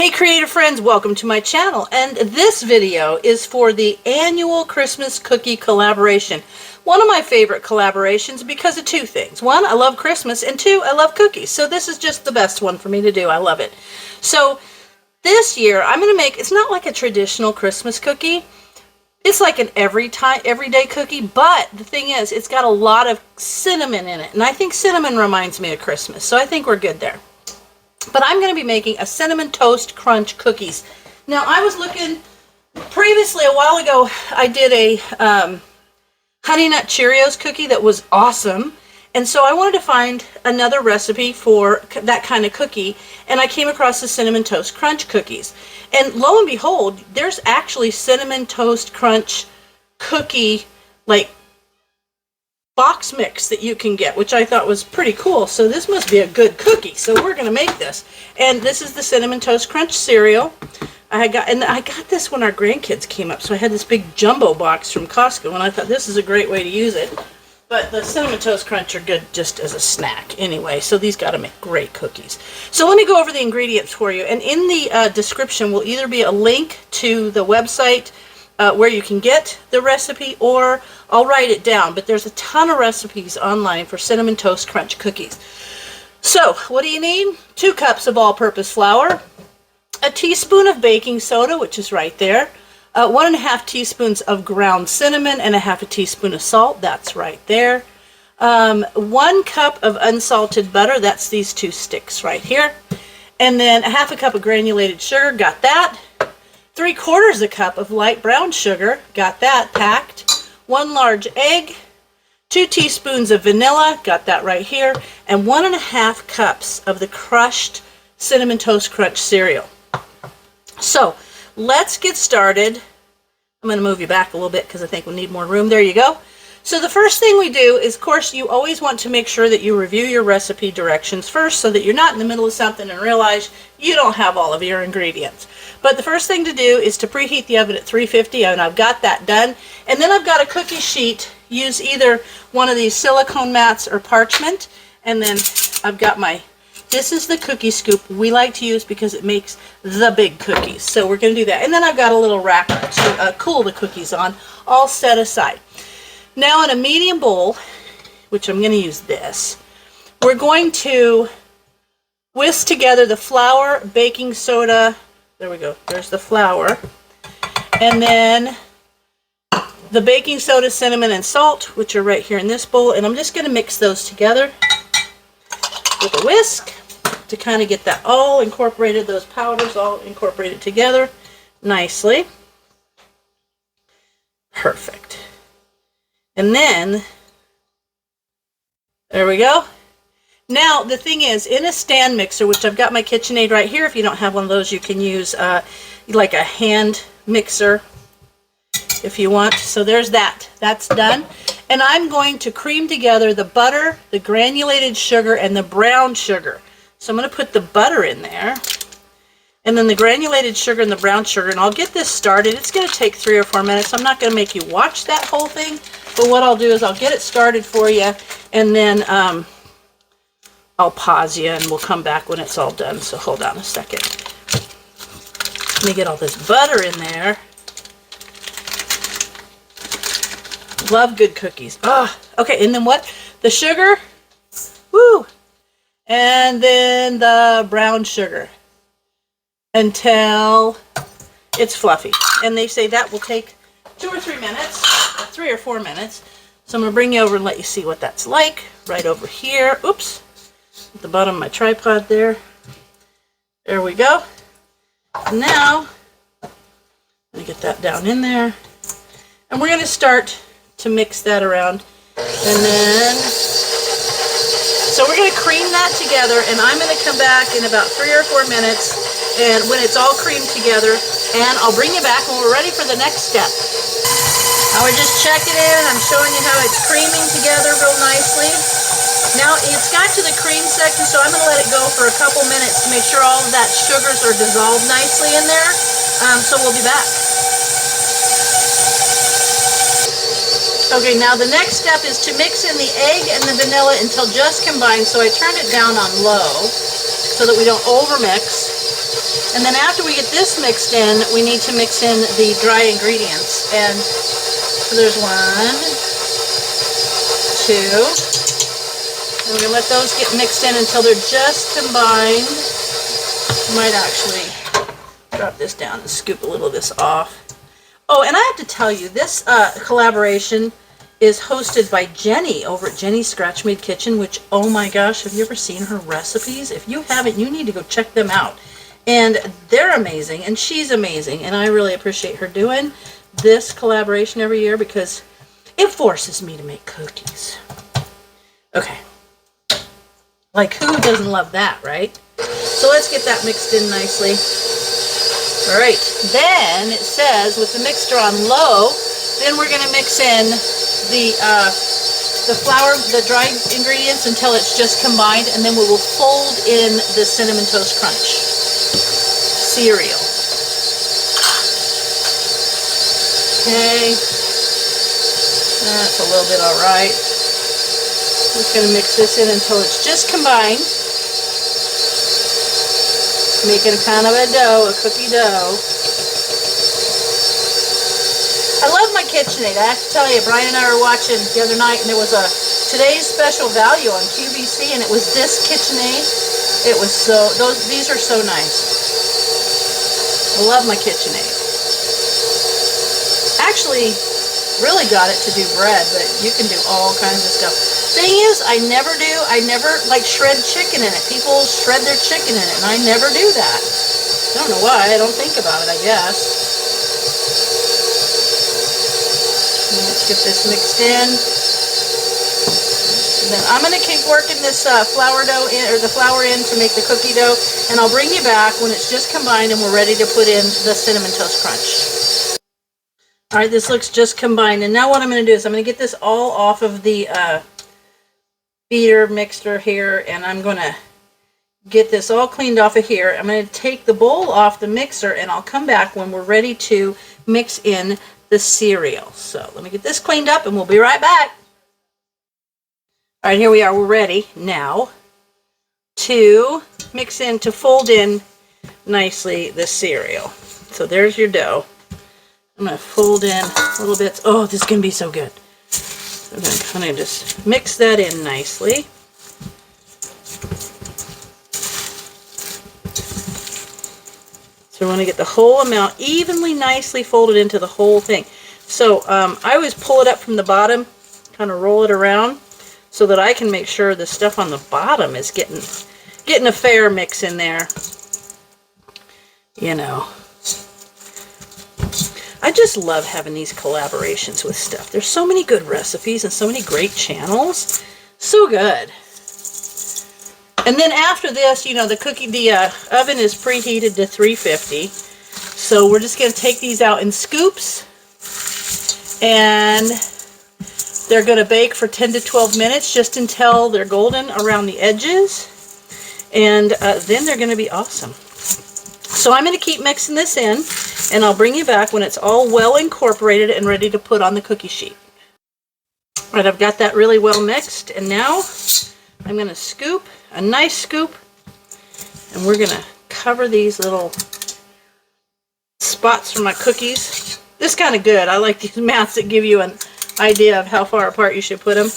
Hey creative friends, welcome to my channel, and this video is for the annual Christmas cookie collaboration. One of my favorite collaborations because of two things. One, I love Christmas, and two, I love cookies. So this is just the best one for me to do. I love it. So this year I'm going to make, it's not like a traditional Christmas cookie. It's like an everyday cookie, but the thing is, it's got a lot of cinnamon in it, and I think cinnamon reminds me of Christmas, so I think we're good there. But I'm going to be making a Cinnamon Toast Crunch cookies. Now, I was looking previously, a while ago, I did a Honey Nut Cheerios cookie that was awesome. And so I wanted to find another recipe for that kind of cookie. And I came across the Cinnamon Toast Crunch cookies. And lo and behold, there's actually Cinnamon Toast Crunch cookie, like, box mix that you can get, which I thought was pretty cool. So this must be a good cookie. So we're going to make this. And this is the Cinnamon Toast Crunch cereal. I got this when our grandkids came up. So I had this big jumbo box from Costco, and I thought this is a great way to use it. But the Cinnamon Toast Crunch are good just as a snack anyway. So these got to make great cookies. So let me go over the ingredients for you. And in the description will either be a link to the website where you can get the recipe, or I'll write it down, but there's a ton of recipes online for Cinnamon Toast Crunch cookies. So, what do you need? 2 cups of all-purpose flour, a teaspoon of baking soda, which is right there, 1.5 teaspoons of ground cinnamon, and 1/2 teaspoon of salt, that's right there, 1 cup of unsalted butter, that's these 2 sticks right here, and then 1/2 cup of granulated sugar, got that, 3/4 cup of light brown sugar, got that packed, 1 large egg, 2 teaspoons of vanilla, got that right here, and 1.5 cups of the crushed Cinnamon Toast Crunch cereal. So let's get started. I'm going to move you back a little bit because I think we need more room. There you go. So the first thing we do is, of course, you always want to make sure that you review your recipe directions first so that you're not in the middle of something and realize you don't have all of your ingredients. But the first thing to do is to preheat the oven at 350, and I've got that done. And then I've got a cookie sheet. Use either one of these silicone mats or parchment. And then I've got this is the cookie scoop we like to use because it makes the big cookies. So we're going to do that. And then I've got a little rack to cool the cookies on, all set aside. Now in a medium bowl, which I'm going to use this, we're going to whisk together the flour, baking soda, there we go, there's the flour, and then the baking soda, cinnamon, and salt, which are right here in this bowl, and I'm just going to mix those together with a whisk to kind of get that all incorporated, those powders all incorporated together nicely. Perfect. And then, there we go. Now, the thing is, in a stand mixer, which I've got my KitchenAid right here, if you don't have one of those, you can use like a hand mixer if you want. So there's that. That's done. And I'm going to cream together the butter, the granulated sugar, and the brown sugar. So I'm going to put the butter in there, and then the granulated sugar and the brown sugar, and I'll get this started. It's going to take 3 or 4 minutes. I'm not going to make you watch that whole thing, but what I'll do is I'll get it started for you, and then I'll pause you, and we'll come back when it's all done. So hold on a second. Let me get all this butter in there. Love good cookies. Ah, okay, and then what? The sugar. Woo! And then the brown sugar until it's fluffy. And they say that will take 2 or 3 minutes, 3 or 4 minutes. So I'm going to bring you over and let you see what that's like. Right over here. Oops. At the bottom of my tripod there. There we go. Now, let me get that down in there. And we're going to start to mix that around. And then, so we're going to cream that together, and I'm going to come back in about 3 or 4 minutes, and when it's all creamed together, and I'll bring you back when we're ready for the next step. Now we're just checking in. I'm showing you how it's creaming together real nicely. Now it's got to the cream section, so I'm going to let it go for a couple minutes to make sure all of that sugars are dissolved nicely in there. So we'll be back. Okay, now the next step is to mix in the egg and the vanilla until just combined. So I turned it down on low so that we don't overmix. And then after we get this mixed in, we need to mix in the dry ingredients. And so there's 1, 2. And we're going to let those get mixed in until they're just combined. Might actually drop this down and scoop a little of this off. Oh, and I have to tell you, this collaboration is hosted by Jenny over at Jenny's Scratch Made Kitchen, which, oh my gosh, have you ever seen her recipes? If you haven't, you need to go check them out. And they're amazing, and she's amazing, and I really appreciate her doing this collaboration every year because it forces me to make cookies. Okay. Like, who doesn't love that, right? So let's get that mixed in nicely. All right, then it says with the mixture on low, then we're going to mix in the flour, the dried ingredients until it's just combined, and then we will fold in the Cinnamon Toast Crunch cereal. Okay, that's a little bit all right. Just going to mix this in until it's just combined. Making kind of a dough, a cookie dough. I love my KitchenAid. I have to tell you, Brian and I were watching the other night, and there was a today's special value on QVC, and it was this KitchenAid. It was so, these are so nice. I love my KitchenAid. Actually, really got it to do bread, but you can do all kinds of stuff. Thing is, I never like shred chicken in it. People shred their chicken in it, and I never do that. I don't know why. I don't think about it, I guess. Let's get this mixed in. And then I'm going to keep working this flour dough in, or the flour in to make the cookie dough, and I'll bring you back when it's just combined and we're ready to put in the Cinnamon Toast Crunch. All right, this looks just combined, and now what I'm going to do is I'm going to get this all off of the beater mixer here, and I'm going to get this all cleaned off of here. I'm going to take the bowl off the mixer, and I'll come back when we're ready to mix in the cereal. So let me get this cleaned up, and we'll be right back. All right, here we are. We're ready now to mix in, to fold in nicely the cereal. So there's your dough. I'm going to fold in little bits. Oh, this is going to be so good. So I'm going to kind of just mix that in nicely. So we want to get the whole amount evenly, nicely folded into the whole thing. So I always pull it up from the bottom, kind of roll it around, so that I can make sure the stuff on the bottom is getting a fair mix in there. You know. I just love having these collaborations with stuff. There's so many good recipes and so many great channels. So good. And then after this, you know, the oven is preheated to 350. So we're just going to take these out in scoops. And they're going to bake for 10 to 12 minutes just until they're golden around the edges. And then they're going to be awesome. So I'm going to keep mixing this in, and I'll bring you back when it's all well incorporated and ready to put on the cookie sheet. All right, I've got that really well mixed, and now I'm going to scoop, a nice scoop, and we're going to cover these little spots from my cookies. This is kind of good. I like these mats that give you an idea of how far apart you should put them.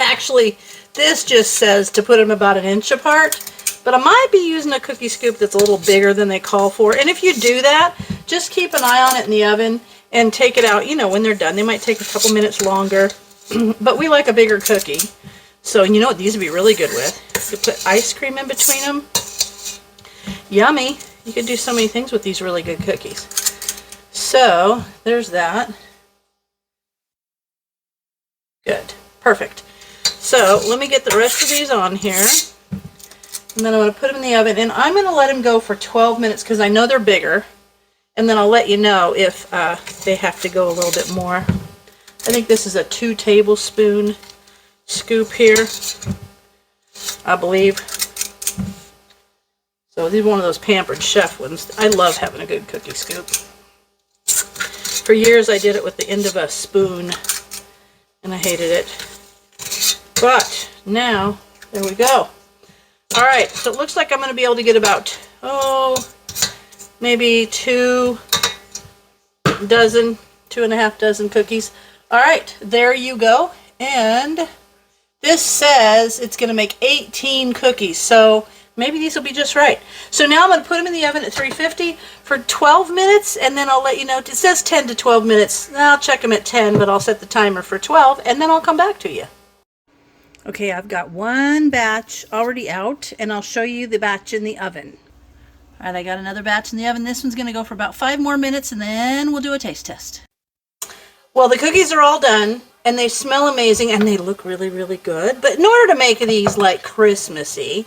Actually, this just says to put them about 1 inch apart. But I might be using a cookie scoop that's a little bigger than they call for. And if you do that, just keep an eye on it in the oven and take it out, you know, when they're done. They might take a couple minutes longer. But we like a bigger cookie. So, you know what these would be really good with? You put ice cream in between them. Yummy. You could do so many things with these really good cookies. So, there's that. Good. Perfect. So, let me get the rest of these on here. And then I'm going to put them in the oven, and I'm going to let them go for 12 minutes because I know they're bigger. And then I'll let you know if they have to go a little bit more. I think this is a 2 tablespoon scoop here, I believe. So these are one of those Pampered Chef ones. I love having a good cookie scoop. For years I did it with the end of a spoon, and I hated it. But now, there we go. Alright, so it looks like I'm going to be able to get about maybe 2.5 dozen cookies. All right, there you go. And this says it's going to make 18 cookies, so maybe these will be just right. So now I'm going to put them in the oven at 350 for 12 minutes, and then I'll let you know. It says 10 to 12 minutes. I'll check them at 10, but I'll set the timer for 12, and then I'll come back to you. Okay, I've got one batch already out, and I'll show you the batch in the oven. All right, I got another batch in the oven. This one's going to go for about 5 more minutes, and then we'll do a taste test. Well, the cookies are all done, and they smell amazing, and they look really, really good. But in order to make these like Christmassy,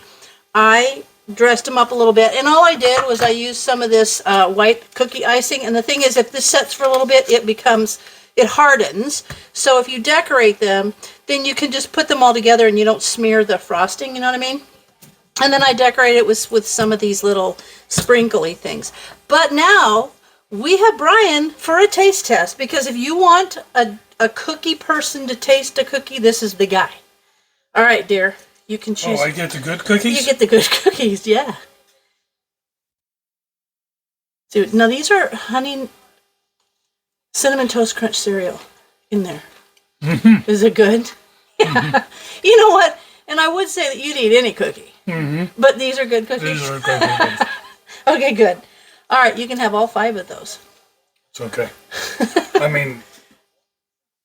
I dressed them up a little bit, and all I did was I used some of this white cookie icing. And the thing is, if this sets for a little bit, it hardens. So if you decorate them, then you can just put them all together, and you don't smear the frosting. You know what I mean? And then I decorate it with some of these little sprinkly things. But now we have Brian for a taste test, because if you want a cookie person to taste a cookie, this is the guy. All right, dear. You can choose. Oh, I get the good cookies? You get the good cookies, yeah. Dude, now these are honey cinnamon toast crunch cereal in there. Mm-hmm. Is it good? Yeah. Mm-hmm. You know what? And I would say that you'd eat any cookie. Mm-hmm. But these are good cookies. These are good cookies. Okay, good. All right, you can have all 5 of those. It's okay. I mean,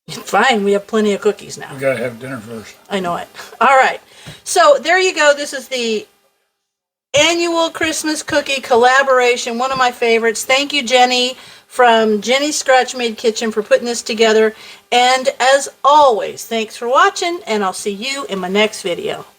fine, we have plenty of cookies now. We gotta have dinner first. I know it. All right. So there you go. This is the annual Christmas cookie collaboration. One of my favorites. Thank you, Jenny, from Jenny's Scratch Made Kitchen, for putting this together. And as always, thanks for watching, and I'll see you in my next video.